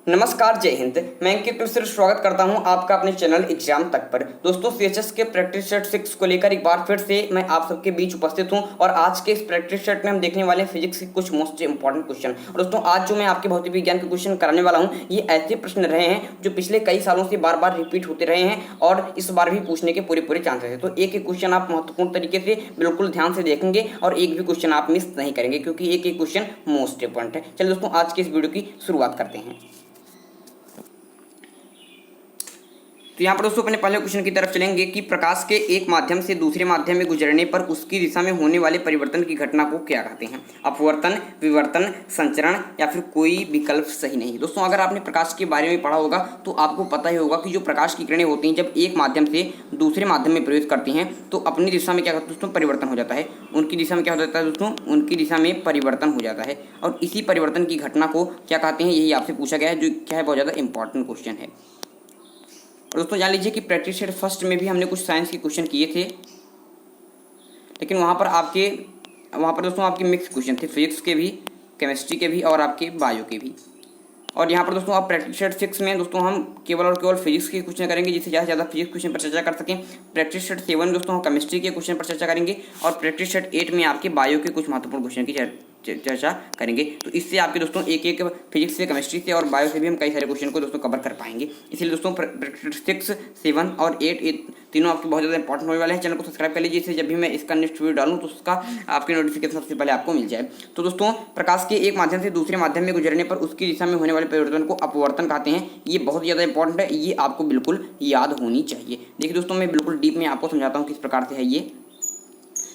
नमस्कार, जय हिंद। मैं अंकित मिश्र स्वागत करता हूं आपका अपने चैनल एग्जाम तक पर। दोस्तों, सीएचएस के प्रैक्टिस सेट 6 को लेकर एक बार फिर से मैं आप सबके बीच उपस्थित हूं और आज के इस प्रैक्टिस सेट में हम देखने वाले हैं फिजिक्स के कुछ मोस्ट इंपॉर्टेंट क्वेश्चन। और दोस्तों, आज जो मैं आपके भौतिक विज्ञान के क्वेश्चन कराने वाला हूं, ये ऐसे प्रश्न रहे हैं जो पिछले कई सालों से बार बार रिपीट होते रहे हैं और इस बार भी पूछने के पूरे चांसेस है। तो एक एक क्वेश्चन आप महत्वपूर्ण तरीके से बिल्कुल ध्यान से देखेंगे और एक भी क्वेश्चन आप मिस नहीं करेंगे, क्योंकि एक एक क्वेश्चन मोस्ट इंपॉर्टेंट है। चलिए दोस्तों, आज की इस वीडियो की शुरुआत करते हैं। तो यहाँ पर दोस्तों अपने पहले क्वेश्चन की तरफ चलेंगे कि प्रकाश के एक माध्यम से दूसरे माध्यम में गुजरने पर उसकी दिशा में होने वाले परिवर्तन की घटना को क्या कहते हैं? अपवर्तन, विवर्तन, संचरण या फिर कोई विकल्प सही नहीं। दोस्तों, अगर आपने प्रकाश के बारे में पढ़ा होगा तो आपको पता ही होगा कि जो प्रकाश की किरणें होती हैं जब एक माध्यम से दूसरे माध्यम में प्रवेश करती हैं तो अपनी दिशा में क्या होता है दोस्तों? परिवर्तन हो जाता है। उनकी दिशा में क्या हो जाता है दोस्तों? उनकी दिशा में परिवर्तन हो जाता है और इसी परिवर्तन की घटना को क्या कहते हैं, यही आपसे पूछा गया है, जो क्या है बहुत ज़्यादा इंपॉर्टेंट क्वेश्चन है। और दोस्तों जान लीजिए कि प्रैक्टिस सेट फर्स्ट में भी हमने कुछ साइंस के क्वेश्चन किए थे, लेकिन वहाँ पर दोस्तों आपके मिक्स क्वेश्चन थे, फिजिक्स के भी, केमिस्ट्री के भी और आपके बायो के भी। और यहाँ पर दोस्तों आप प्रैक्टिस सेट 6 में दोस्तों हम केवल और केवल फिजिक्स के क्वेश्चन करेंगे, जिससे ज़्यादा से ज़्यादा फिजिक्स क्वेश्चन पर चर्चा कर सकें। प्रैक्टिस सेट 7 में दोस्तों हम केमिस्ट्री के क्वेश्चन पर चर्चा करेंगे और प्रैक्टिस सेट 8 में आपके बायो के कुछ महत्वपूर्ण क्वेश्चन की चर्चा करेंगे। तो इससे आपके दोस्तों एक एक फिजिक्स से, केमिस्ट्री से और बायो से भी हम कई सारे क्वेश्चन को दोस्तों कवर कर पाएंगे। इसलिए दोस्तों प्रैक्टिस 6, 7 और 8 ये तीनों आपके बहुत ज़्यादा इंपॉर्टेंट होने वाले हैं। चैनल को सब्सक्राइब कर लीजिए, इससे जब भी मैं इसका नेक्स्ट वीडियो डालूँ तो उसका आपकी नोटिफिकेशन सबसे पहले आपको मिल जाए। तो दोस्तों, प्रकाश के एक माध्यम से दूसरे माध्यम में गुजरने पर उसकी दिशा में होने वाले परिवर्तन को अपवर्तन कहते हैं। ये बहुत ज़्यादा इंपॉर्टेंट है, ये आपको बिल्कुल याद होनी चाहिए। देखिए दोस्तों, मैं बिल्कुल डीप में आपको समझाता हूँ किस प्रकार से है ये।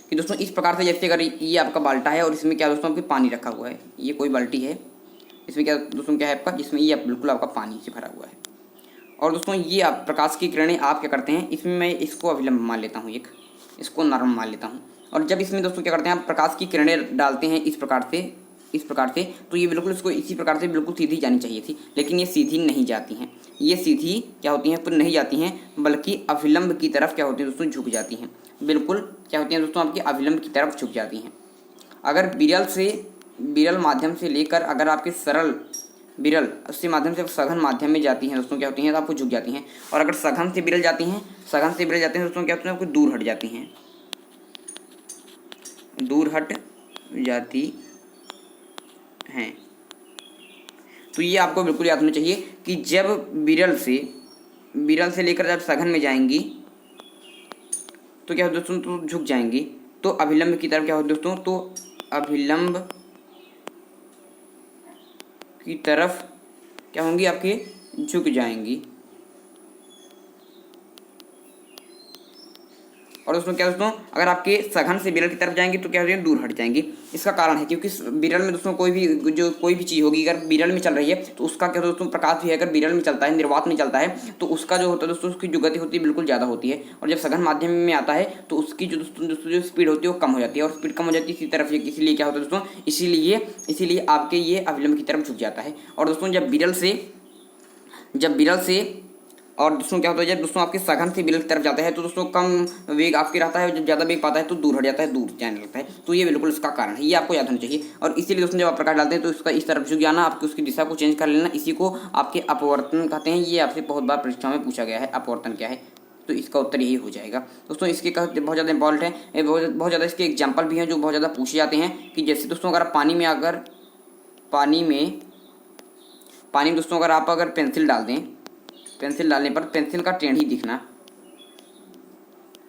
कि दोस्तों इस प्रकार से, जैसे अगर ये आपका बाल्टा है और इसमें क्या दोस्तों आपके पानी रखा हुआ है, ये कोई बाल्टी है, इसमें क्या दोस्तों क्या है आपका, जिसमें ये बिल्कुल आपका पानी से भरा हुआ है। और दोस्तों ये आप प्रकाश की किरणें आप क्या करते हैं, इसमें मैं इसको अभिलंब मान लेता हूँ, एक इसको नॉर्मल मान लेता हूँ। और जब इसमें दोस्तों क्या करते हैं, आप प्रकाश की किरणें डालते हैं इस प्रकार से, तो ये बिल्कुल इसको इसी प्रकार से बिल्कुल सीधी जानी चाहिए थी, लेकिन ये सीधी नहीं जाती हैं। ये सीधी क्या होती हैं, पर नहीं जाती हैं, बल्कि अभिलंब की तरफ क्या होती है दोस्तों, झुक जाती हैं। बिल्कुल क्या होती हैं दोस्तों, आपकी अभिलंब की तरफ झुक जाती हैं। अगर विरल माध्यम से लेकर अगर आपके सरल विरल उसके माध्यम से सघन माध्यम में जाती हैं दोस्तों, क्या होती हैं, तो आपको झुक जाती हैं। और अगर सघन से विरल जाती हैं दोस्तों, क्या होती हैं, आपको दूर हट जाती हैं, दूर हट जाती हैं। तो ये आपको बिल्कुल याद होना चाहिए कि जब विरल से लेकर जब सघन में जाएंगी तो क्या हो दोस्तों, तो झुक जाएंगी। तो अभिलंब की तरफ क्या हो दोस्तों, तो अभिलंब की तरफ क्या होंगी, आपके झुक जाएंगी। और दोस्तों क्या दोस्तों, अगर आपके सघन से विरल की तरफ जाएंगी तो क्या हो जाएंगे, दूर हट जाएंगी। इसका कारण है क्योंकि विरल में दोस्तों कोई भी चीज़ होगी, अगर विरल में चल रही है तो उसका क्या दोस्तों, प्रकाश भी है अगर विरल में चलता है, निर्वात में चलता है, तो उसका जो होता है दोस्तों, उसकी जो गति होती है बिल्कुल ज़्यादा होती है। और जब सघन माध्यम में आता है तो उसकी जो स्पीड होती है वो कम हो जाती है, और स्पीड कम हो जाती है इसी तरफ, इसलिए क्या होता है दोस्तों, इसीलिए आपके ये अभिलंब की तरफ झुक जाता है। और दोस्तों जब विरल से और दोस्तों क्या होता है, जब दोस्तों आपके सघन से विरल की तरफ जाता है तो दोस्तों कम वेग आपके रहता है, जब ज़्यादा वेग पाता है तो दूर हट जाता है, दूर जाने लगता है। तो ये बिल्कुल इसका कारण है, ये आपको याद होना चाहिए। और इसीलिए दोस्तों जब आप प्रकाश डालते हैं तो इसका इस तरफ झुक जाना, आपकी उसकी दिशा को चेंज कर लेना, इसी को आपके अपवर्तन कहते हैं। ये आपसे बहुत बार परीक्षा में पूछा गया है, अपवर्तन क्या है, तो इसका उत्तर यही हो जाएगा। दोस्तों इसके बहुत ज़्यादा इंपॉर्टेंट है, बहुत ज़्यादा इसके एग्जाम्पल भी हैं जो बहुत ज़्यादा पूछे जाते हैं। कि जैसे दोस्तों अगर पानी में दोस्तों अगर पेंसिल डाल दें, पेंसिल डालने पर पेंसिल का टेढ़ी दिखना,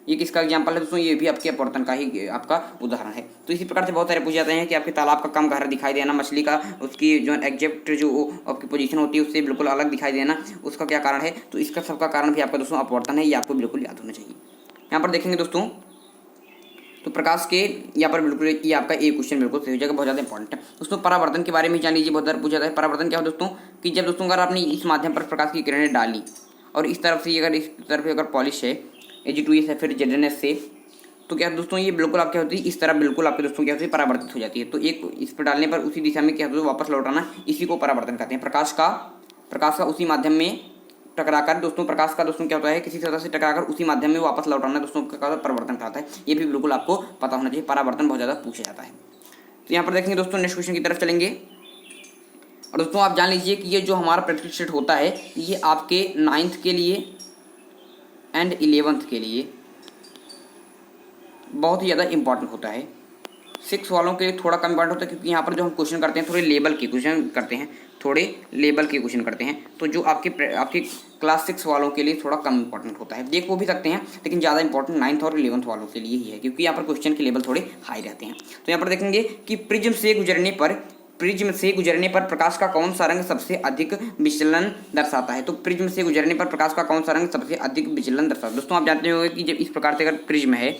ये किसका एग्जाम्पल है दोस्तों, ये भी आपके अपवर्तन का ही आपका उदाहरण है। तो इसी प्रकार से बहुत सारे पूछे जाते हैं कि आपके तालाब का कम गहरा दिखाई देना, मछली का उसकी जो एग्जैक्ट जो आपकी पोजीशन होती है उससे बिल्कुल अलग दिखाई देना, उसका क्या कारण है, तो इसका सबका कारण भी आपका दोस्तों अपवर्तन है। ये आपको बिल्कुल याद होना चाहिए। यहाँ पर देखेंगे दोस्तों, तो प्रकाश के यहाँ पर बिल्कुल ये आपका एक क्वेश्चन बिल्कुल सही हो जाएगा, बहुत ज़्यादा इंपॉर्टेंट है। दोस्तों परावर्तन के बारे में जान लीजिए, बहुत ज़्यादा पूछा जाता है। परावर्तन क्या हो दोस्तों, कि जब दोस्तों अगर आपने इस माध्यम पर प्रकाश की किरणें डाली और इस तरफ से इस तरफ अगर पॉलिश है Ag2S है, फिर ZnS से, तो क्या दोस्तों ये बिल्कुल आप क्या होती है, इस तरफ बिल्कुल आपके दोस्तों क्या होती है, परावर्तित हो जाती है। तो एक इस पर डालने पर उसी दिशा में क्या होता है, वापस लौटाना, इसी को परावर्तन कहते हैं। प्रकाश का उसी माध्यम में टकराकर दोस्तों, प्रकाश का दोस्तों क्या होता है, किसी सतह से टकराकर उसी माध्यम में वापस लौटाना दोस्तों का परावर्तन कहता है। ये भी बिल्कुल आपको पता होना चाहिए, परावर्तन बहुत ज़्यादा पूछा जाता है। तो यहाँ पर देखेंगे दोस्तों, नेक्स्ट क्वेश्चन की तरफ चलेंगे। और दोस्तों आप जान लीजिए कि ये जो हमारा प्रैक्टिस सेट होता है ये आपके 9th के लिए एंड 11th के लिए बहुत ही ज़्यादा इंपॉर्टेंट होता है। 6 वालों के लिए थोड़ा कम इंपॉर्टेंट होता है, क्योंकि यहाँ पर जो हम क्वेश्चन करते हैं थोड़े लेवल के क्वेश्चन करते हैं, तो जो आपके क्लास 6 वालों के लिए थोड़ा कम इंपॉर्टेंट होता है। देख वो भी सकते हैं, लेकिन ज़्यादा इंपॉर्टेंट 9th और 11th वालों के लिए ही है, क्योंकि यहाँ पर क्वेश्चन के लेवल थोड़े हाई रहते हैं। तो यहाँ पर देखेंगे कि प्रिज्म से गुजरने पर प्रकाश का कौन सा रंग सबसे अधिक विचलन दर्शाता है। तो प्रिज्म से गुजरने पर प्रकाश का कौन सा रंग सबसे अधिक विचलन दर्शाता है। दोस्तों आप जानते होंगे कि जब इस प्रकार से अगर प्रिज्म है,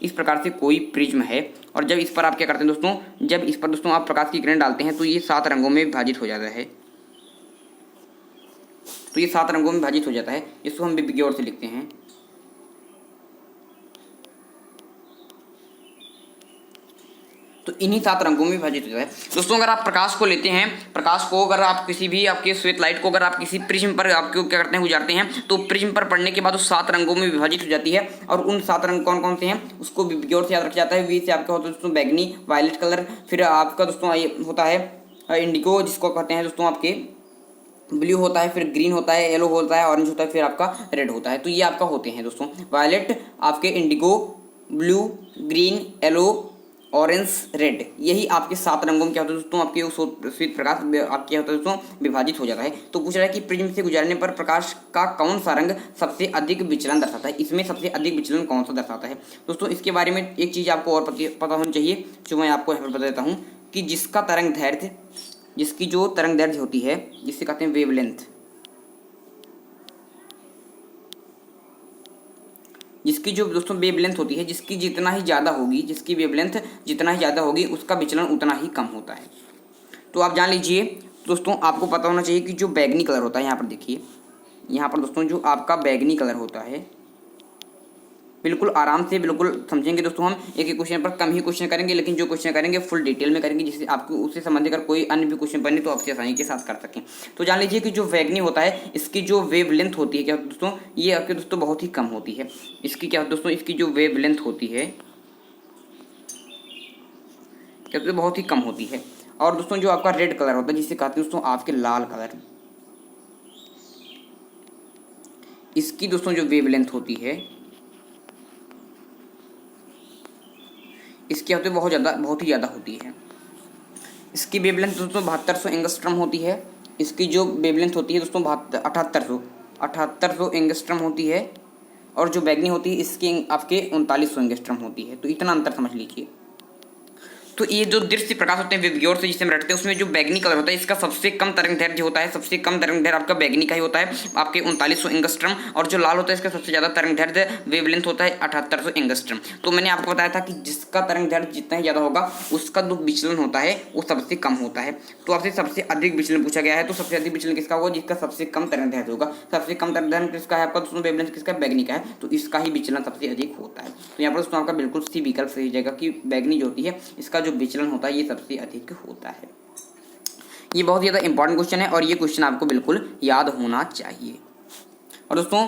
इस प्रकार से कोई प्रिज्म है, और जब इस पर आप क्या करते हैं दोस्तों, जब इस पर दोस्तों आप प्रकाश की किरण डालते हैं तो ये 7 रंगों में विभाजित हो जाता है। इसको हम विज्ञ ओर से लिखते हैं। तो इन्हीं 7 रंगों में विभाजित हो जाता है। दोस्तों अगर आप प्रकाश को लेते हैं, अगर आप किसी भी आपके श्वेत लाइट को अगर आप किसी प्रिज्म पर आपको क्या करते हैं गुजारते हैं, तो प्रिज्म पर पड़ने के बाद उस 7 रंगों में विभाजित हो जाती है। और उन 7 रंग कौन कौन से हैं उसको विज्ञ ओर से याद रखा जाता है। वी से आपका होता है दोस्तों बैगनी, वायलेट कलर, फिर आपका दोस्तों ये होता है इंडिगो, जिसको कहते हैं दोस्तों आपके ब्लू होता है, फिर ग्रीन होता है, येलो होता है, ऑरेंज होता है, फिर आपका रेड होता है। तो ये आपका होते हैं दोस्तों वायलेट, आपके Indigo, blue, green, yellow, orange, red, यही आपके 7 रंगों में क्या होता है दोस्तों, आपके उस श्वेत प्रकाश आपके क्या होता है दोस्तों विभाजित हो जाता है। तो पूछ रहा है कि प्रिज्म से गुजरने पर प्रकाश का कौन सा रंग सबसे अधिक विचलन दर्शाता है, इसमें सबसे अधिक विचलन कौन सा दर्शाता है। दोस्तों इसके बारे में एक चीज़ आपको और पता होनी चाहिए, जो मैं आपको यहाँ पर बता देता हूँ कि जिसकी जो तरंग दैर्ध्य होती है, जिससे कहते हैं वेवलेंथ, जिसकी जो दोस्तों वेवलेंथ होती है, जिसकी वेवलेंथ जितना ही ज़्यादा होगी उसका विचलन उतना ही कम होता है। तो आप जान लीजिए दोस्तों, आपको पता होना चाहिए कि जो बैगनी कलर होता है, यहाँ पर देखिए, यहाँ पर दोस्तों जो आपका बैगनी कलर होता है, बिल्कुल आराम से बिल्कुल समझेंगे दोस्तों। हम एक क्वेश्चन पर कम ही क्वेश्चन करेंगे, लेकिन जो क्वेश्चन करेंगे फुल डिटेल में करेंगे, जिससे आपको उससे संबंधित अगर कोई अन्य भी क्वेश्चन बने तो आपसे आसानी के साथ कर सकें। तो जान लीजिए कि जो बैगनी होता है, इसकी जो वेव लेंथ होती है क्या दोस्तों, ये आपके दोस्तों बहुत ही कम होती है। इसकी क्या दोस्तों, इसकी जो वेव लेंथ होती है क्या दोस्तों बहुत ही कम होती है। और दोस्तों जो आपका रेड कलर होता है, जिसे कहते हैं दोस्तों आपके लाल कलर, इसकी दोस्तों जो वेव लेंथ होती है, इसकी होती है बहुत ही ज़्यादा होती है। इसकी वेवलेंथ दोस्तों 7200 एंगस्ट्रम होती है। इसकी जो वेवलेंथ होती है दोस्तों 7800 एंगस्ट्रम होती है। और जो बैगनी होती है इसकी आपके 3900 एंगस्ट्रम होती है। तो इतना अंतर समझ लीजिए। तो ये जो दृश्य प्रकाश होते हैं विवग्योर से जिसे हम रटते हैं, उसमें जो बैगनी कलर होता है इसका सबसे कम तरंग दैर्ध्य होता है, सबसे कम तरंग दैर्ध्य आपका बैगनी का ही होता है, आपके 3900 एंगस्ट्रम। और जो लाल होता है इसका सबसे ज़्यादा तरंग दैर्ध्य वेवलेंथ होता है 7800 एंगस्ट्रम। तो मैंने आपको बताया था कि जिसका तरंग दैर्ध्य जितना ही ज़्यादा होगा उसका जो विचलन होता है वो सबसे कम होता है। तो आपसे सबसे अधिक विचलन पूछा गया है, तो सबसे अधिक विचलन किसका होगा, जिसका सबसे कम तरंग दैर्ध्य होगा। सबसे कम तरंग दैर्ध्य किसका है आपका दोस्तों, वेवलेंथ किसका, बैगनी का है, तो इसका ही विचलन सबसे अधिक होता है। तो यहाँ पर दोस्तों आपका बिल्कुल सी विकल्प सही जाएगा कि बैगनी जो होती है इसका जो विचलन होता है ये सबसे अधिक होता है। ये बहुत ज़्यादा इंपॉर्टेंट क्वेश्चन है और ये क्वेश्चन आपको बिल्कुल याद होना चाहिए। और दोस्तों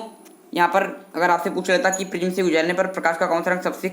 यहाँ पर अगर आपसे पूछ लेता कि प्रिज्म से गुजरने पर प्रकाश का कौन सा रंग सबसे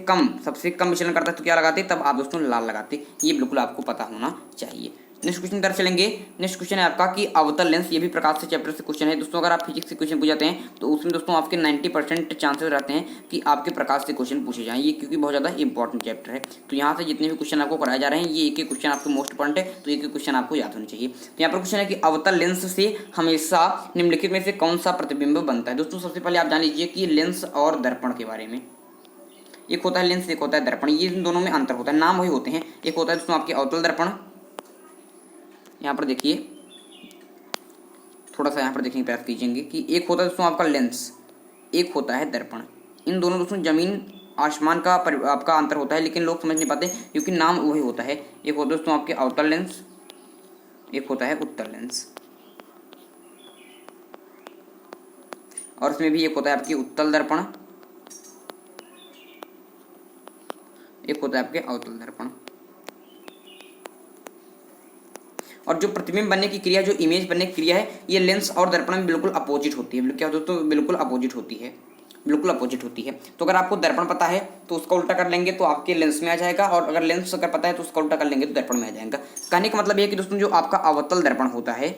कम विचलन करता है तो क्या लगाते, तब आप दोस्तों लाल लगाते। ये बिल्कुल आपको पता होना चाहिए। नेक्स्ट क्वेश्चन की तरफ चलेंगे। नेक्स्ट क्वेश्चन है आपका कि अवतल लेंस, ये भी प्रकाश से चैप्टर से क्वेश्चन है दोस्तों। अगर आप फिजिक्स से क्वेश्चन पूछ जाते हैं तो उसमें दोस्तों आपके 90% चांसेस रहते हैं कि आपके प्रकाश से क्वेश्चन पूछे जाएं, ये क्योंकि बहुत ज़्यादा इंपॉर्टेंट चैप्टर है। तो यहाँ से जितने भी क्वेश्चन आपको कराए जा रहे हैं ये एक एक क्वेश्चन आपको मोस्ट इंपॉर्टेंट है, तो एक एक क्वेश्चन आपको याद होनी चाहिए। तो यहाँ पर क्वेश्चन है कि अवतल लेंस से हमेशा निम्नलिखित में से कौन सा प्रतिबिंब बनता है। दोस्तों सबसे पहले आप जान लीजिए कि लेंस और दर्पण के बारे में। एक होता है लेंस, एक होता है दर्पण, ये इन दोनों में अंतर होता है, नाम वही होते हैं। एक होता है दोस्तों आपके अवतल दर्पण, यहाँ पर देखिए थोड़ा सा यहाँ पर देखने का प्रयास कीजिएंगे कि एक होता है दोस्तों आपका लेंस, एक होता है दर्पण। इन दोनों दोस्तों जमीन आसमान का आपका अंतर होता है, लेकिन लोग समझ नहीं पाते क्योंकि नाम वही होता है। एक होता है दोस्तों आपके अवतल लेंस, एक होता है उत्तल लेंस, और इसमें भी एक होता है आपकी उत्तल दर्पण, एक होता है आपके अवतल दर्पण। और जो प्रतिबिंब बनने की क्रिया, जो इमेज बनने की क्रिया है, ये लेंस और दर्पण में बिल्कुल अपोजिट होती है। क्या दोस्तों बिल्कुल अपोजिट होती है। बिल्कुल अपोजिट होती है। तो अगर आपको दर्पण पता है तो उसका उल्टा कर लेंगे तो आपके लेंस में आ जाएगा, और अगर लेंस अगर पता है तो उसका उल्टा कर लेंगे तो दर्पण में आ जाएगा। कहने का मतलब ये है कि दोस्तों जो आपका अवतल दर्पण होता है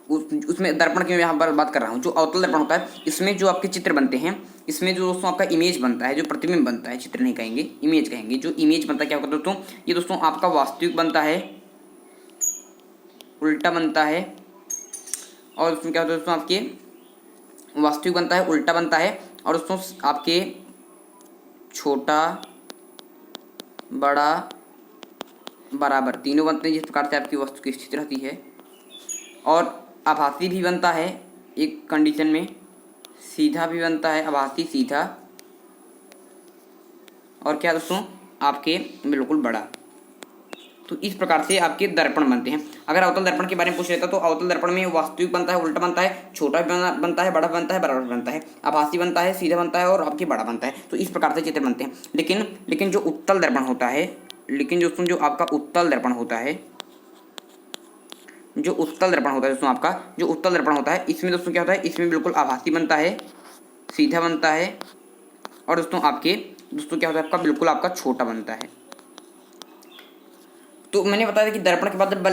उसमें दर्पण की मैं यहाँ पर बात कर रहा हूँ, जो अवतल दर्पण होता है इसमें जो आपके चित्र बनते हैं, इसमें जो दोस्तों आपका इमेज बनता है, जो प्रतिबिंब बनता है, चित्र नहीं कहेंगे इमेज कहेंगे, जो इमेज बनता है क्या होता है दोस्तों, ये दोस्तों आपका वास्तविक बनता है, उल्टा बनता है, और उसमें क्या होता है दोस्तों आपके वास्तविक बनता है, उल्टा बनता है, और दोस्तों आपके छोटा बड़ा बराबर तीनों बनते हैं, जिस प्रकार से आपकी वस्तु की स्थिति रहती है। और आभासी भी बनता है एक कंडीशन में, सीधा भी बनता है, आभासी सीधा, और क्या दोस्तों आपके बिल्कुल बड़ा। तो इस प्रकार से आपके दर्पण बनते हैं। अगर अवतल दर्पण के बारे में पूछ लेता तो अवतल दर्पण में वास्तविक बनता है, उल्टा बनता है, छोटा भी बनता है, बड़ा बनता है, बराबर बनता है, आभासी बनता है, सीधा बनता है, और आपके बड़ा बनता है। तो इस प्रकार से चित्र बनते हैं। लेकिन जो उत्तल दर्पण होता है, लेकिन दोस्तों जो आपका उत्तल दर्पण होता है, जो उत्तल दर्पण होता है दोस्तों आपका जो उत्तल दर्पण होता है, इसमें दोस्तों क्या होता है, इसमें बिल्कुल आभासी बनता है, सीधा बनता है, और दोस्तों क्या होता है आपका बिल्कुल आपका छोटा बनता है। तो मैंने बताया कि दर्पण के बाद जब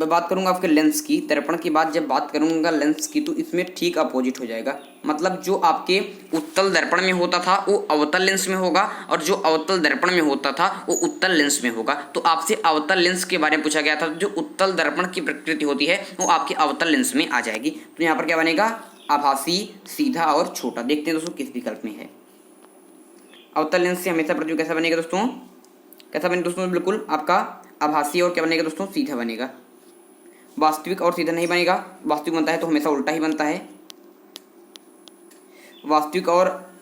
बात करूंगा आपके लेंस की, दर्पण के बाद जब बात करूंगा लेंस की, तो इसमें ठीक अपोजिट हो जाएगा। मतलब जो आपके उत्तल दर्पण में होता था वो अवतल लेंस में होगा, और जो अवतल दर्पण में होता था वो उत्तल लेंस में होगा। तो आपसे अवतल लेंस के बारे में पूछा गया था, जो उत्तल दर्पण की प्रकृति होती है वो आपके अवतल लेंस में आ जाएगी। तो यहाँ पर क्या बनेगा, आभासी, सीधा और छोटा। देखते हैं दोस्तों किस विकल्प में है। अवतल लेंस से हमेशा प्रतिबिंब कैसा बनेगा दोस्तों, कैसा बनेगा दोस्तों, बिल्कुल आपका आभासी, और क्या बनेगा दोस्तों, सीधा बनेगा। वास्तविक और सीधा नहीं बनेगा। वास्तविक बनता है तो हमेशा उल्टा ही बनता है। वास्तविक और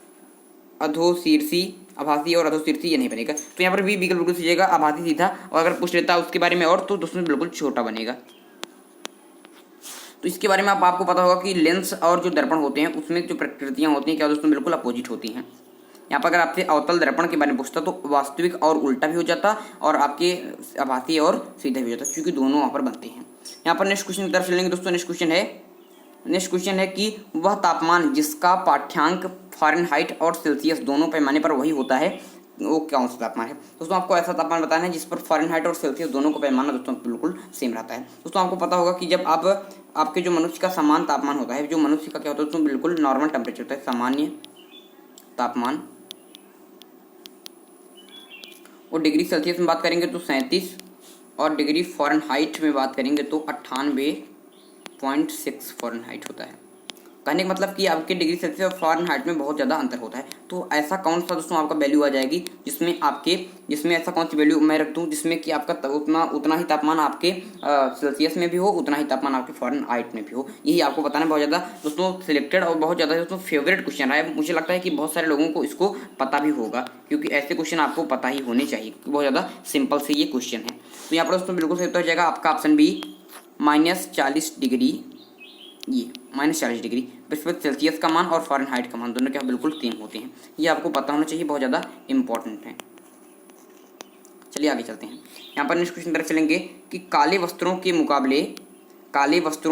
अधोशीर्षी, आभासी और अधोशीर्षी ये नहीं बनेगा। तो यहाँ पर भी विकल्प बिल्कुल सीधेगा, आभासी, सीधा। और अगर पूछ लेता उसके बारे में और तो दोस्तों बिल्कुल छोटा बनेगा। तो इसके बारे में आपको पता होगा कि लेंस और जो दर्पण होते हैं उसमें जो प्रकृतियाँ होती हैं क्या दोस्तों बिल्कुल अपोजिट होती हैं। यहाँ पर अगर आपसे अवतल दर्पण के बारे में पूछता तो वास्तविक और उल्टा भी हो जाता, और आपके आभासी और सीधा भी हो जाता, क्योंकि दोनों वहाँ पर बनते हैं। यहाँ पर नेक्स्ट क्वेश्चन की तरफ चलेंगे दोस्तों। नेक्स्ट क्वेश्चन है कि वह तापमान जिसका पाठ्यांक फ़ारेनहाइट और सेल्सियस दोनों पैमाने पर वही होता है वो कौन सा तापमान है। दोस्तों आपको ऐसा तापमान बताना है जिस पर फ़ारेनहाइट और सेल्सियस दोनों का पैमाना दोस्तों बिल्कुल सेम रहता है। दोस्तों आपको पता होगा कि जब आपके जो मनुष्य का समान तापमान होता है, जो मनुष्य का क्या होता है दोस्तों बिल्कुल नॉर्मल टेम्परेचर होता है, सामान्य तापमान, और डिग्री सेल्सियस में बात करेंगे तो 37, और डिग्री फ़ारेनहाइट में बात करेंगे तो 98.6 फ़ारेनहाइट होता है। कहने का मतलब कि आपके डिग्री सेल्सियस और फ़ारेनहाइट में बहुत ज़्यादा अंतर होता है। तो ऐसा कौन सा दोस्तों आपका वैल्यू आ जाएगी जिसमें ऐसा कौन सी वैल्यू मैं रख दूँ जिसमें कि आपका उतना ही तापमान आपके सेल्सियस में भी हो, उतना ही तापमान आपके फ़ारेनहाइट में भी हो। यही आपको बताना बहुत ज़्यादा दोस्तों सिलेक्टेड और बहुत ज़्यादा दोस्तों फेवरेट क्वेश्चन है। मुझे लगता है कि बहुत सारे लोगों को इसको पता भी होगा, क्योंकि ऐसे क्वेश्चन आपको पता ही होने चाहिए, बहुत ज़्यादा सिंपल से ये क्वेश्चन है। तो यहाँ पर दोस्तों बिल्कुल सही उत्तर हो जाएगा आपका ऑप्शन बी, -40 डिग्री। ये -40 डिग्री सेल्सियस का मान और फ़ारेनहाइट का मान दोनों क्या बिल्कुल सेम होते हैं। ये आपको पता होना चाहिए, बहुत ज़्यादा इंपॉर्टेंट है। चलिए आगे चलते हैं। यहाँ पर नेक्स्ट क्वेश्चन तरफ चलेंगे कि काले वस्त्रों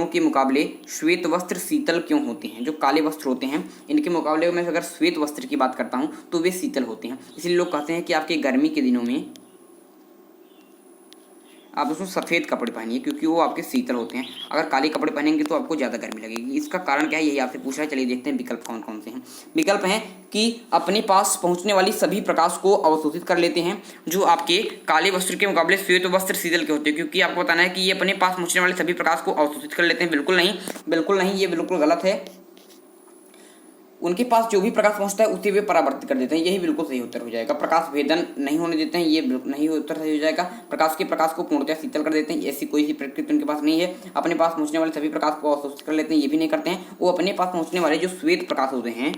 के मुकाबले श्वेत वस्त्र शीतल क्यों होते हैं। जो काले वस्त्र होते हैं इनके मुकाबले में अगर श्वेत वस्त्र की बात करता हूँ तो वे शीतल होते हैं। इसलिए लोग कहते हैं कि आपके गर्मी के दिनों में आप उसमें सफ़ेद कपड़े पहनिए, क्योंकि वो आपके शीतल होते हैं। अगर काले कपड़े पहनेंगे तो आपको ज़्यादा गर्मी लगेगी। इसका कारण क्या है, यही आपसे पूछ रहा है। चलिए देखते हैं विकल्प कौन कौन से हैं। विकल्प हैं कि अपने पास पहुंचने वाली सभी प्रकाश को अवशोषित कर लेते हैं। जो आपके काले वस्त्र के मुकाबले श्वेत वस्त्र शीतल के होते हैं, क्योंकि आपको बताना है कि ये अपने पास पहुँचने वाले सभी प्रकाश को अवशोषित कर लेते हैं। बिल्कुल नहीं, ये बिल्कुल गलत है। उनके पास जो भी प्रकाश पहुंचता है उसे वे परावर्तित कर देते हैं। यही बिल्कुल सही उत्तर हो जाएगा। प्रकाश भेदन नहीं होने देते हैं, ये नहीं उत्तर सही हो जाएगा। प्रकाश को पूर्णतः शीतल कर देते हैं, ऐसी कोई सी प्रकृति उनके पास नहीं है। अपने पास पहुंचने वाले सभी प्रकाश को अवशोषित कर लेते हैं, ये भी नहीं करते हैं। वो अपने पास पहुंचने वाले जो श्वेत प्रकाश होते हैं,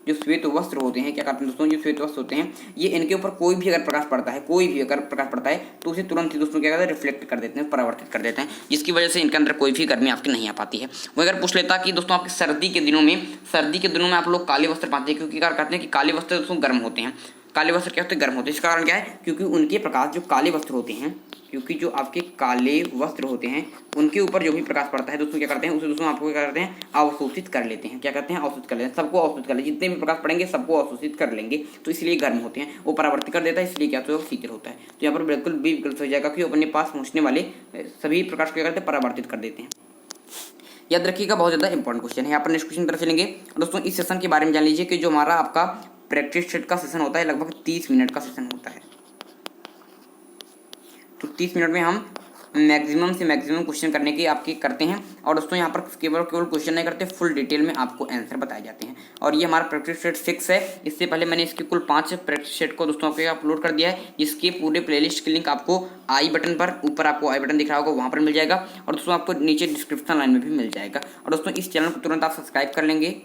जो श्वेत वस्त्र होते हैं, क्या करते हैं दोस्तों, जो श्वेत वस्त्र होते हैं ये इनके ऊपर कोई भी अगर प्रकाश पड़ता है तो उसे तुरंत ही दोस्तों क्या करते हैं, रिफ्लेक्ट कर देते हैं, परावर्तित कर देते हैं, जिसकी वजह से इनके अंदर कोई भी गर्मी आपकी नहीं आ पाती है। वो अगर पूछ लेता कि दोस्तों आपके सर्दी के दिनों में आप लोग काले वस्त्र पहनते हैं, क्योंकि क्या करते हैं कि काले वस्त्र दोस्तों गर्म होते हैं। काले वस्त्र क्या होते हैं, गर्म होते हैं। इसका कारण क्या है, क्योंकि उनके प्रकाश जो काले वस्त्र होते हैं क्योंकि जो आपके काले वस्त्र होते हैं उनके ऊपर जो भी प्रकाश पड़ता है दोस्तों क्या करते हैं, उसे दोस्तों आपको क्या करते हैं, अवशोषित कर लेते हैं। क्या करते हैं, अवशोषित कर लेते हैं, सबको अवशोषित कर लेते हैं, जितने भी प्रकाश पड़ेंगे सबको अवशोषित कर लेंगे, तो इसलिए गर्म होते हैं। वो परावर्तित कर देता है, इसलिए क्या होता है, वो शीतल होता है। तो यहाँ पर बिल्कुल भी विकल्प हो जाएगा कि अपने पास पहुँचने वाले सभी प्रकाश को क्या करते हैं, परावर्तित कर देते हैं। याद रखिएगा, बहुत ज़्यादा इंपॉर्टेंट क्वेश्चन है। यहाँ पर नेक्स्ट क्वेश्चन तरफ चलेंगे दोस्तों। इस सेशन के बारे में जान लीजिए कि जो हमारा आपका प्रैक्टिस सेट का सेशन होता है लगभग 30 मिनट का सेशन होता है। तो 30 मिनट में हम मैक्सिमम से मैक्सिमम क्वेश्चन करने की आपके करते हैं। और दोस्तों यहाँ पर केवल क्वेश्चन नहीं करते, फुल डिटेल में आपको आंसर बताए जाते हैं। और ये हमारा प्रैक्टिस सेट 6 है। इससे पहले मैंने इसके कुल 5 प्रैक्टिस सेट को दोस्तों आपके अपलोड कर दिया है, जिसके पूरे प्लेलिस्ट की लिंक आपको आई बटन पर, ऊपर आपको आई बटन दिख रहा होगा, वहाँ पर मिल जाएगा। और दोस्तों आपको नीचे डिस्क्रिप्शन लाइन में भी मिल जाएगा। और दोस्तों इस चैनल को तुरंत आप सब्सक्राइब कर लेंगे,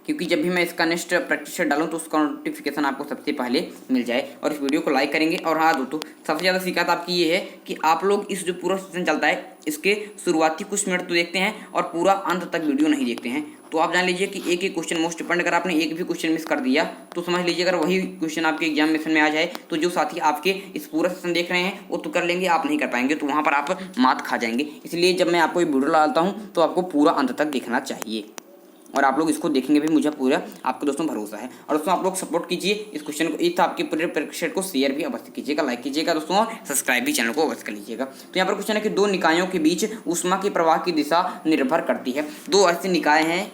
क्योंकि जब भी मैं इसका नेक्स्ट प्रैक्टिस सेट डालूं तो उसका नोटिफिकेशन आपको सबसे पहले मिल जाए। और इस वीडियो को लाइक करेंगे। और हाँ दोस्तों, सबसे ज़्यादा शिकायत आपकी ये है कि आप लोग इस जो पूरा सेशन चलता है इसके शुरुआती कुछ मिनट तो देखते हैं और पूरा अंत तक वीडियो नहीं देखते हैं। तो आप जान लीजिए कि एक क्वेश्चन मोस्ट इंपॉर्टेंट, अगर आपने एक भी क्वेश्चन मिस कर दिया तो समझ लीजिए अगर वही क्वेश्चन आपके एग्जामिनेशन में आ जाए तो जो साथी आपके इस पूरा सेशन देख रहे हैं वो तो कर लेंगे, आप नहीं कर पाएंगे, तो वहाँ पर आप मात खा जाएंगे। इसलिए जब मैं आपको ये वीडियो डालता हूँ तो आपको पूरा अंत तक देखना चाहिए। और आप लोग इसको देखेंगे भी, मुझे पूरा आपको दोस्तों भरोसा है। और दोस्तों आप लोग सपोर्ट कीजिए इस क्वेश्चन को, इस आपके पूरे प्रैक्टिस सेट को शेयर भी अवश्य कीजिएगा, लाइक कीजिएगा दोस्तों, और सब्सक्राइब भी चैनल को अवश्य कर लीजिएगा। तो यहाँ पर क्वेश्चन है कि दो निकायों के बीच ऊष्मा के प्रवाह की दिशा निर्भर करती है। दो ऐसे निकाय हैं,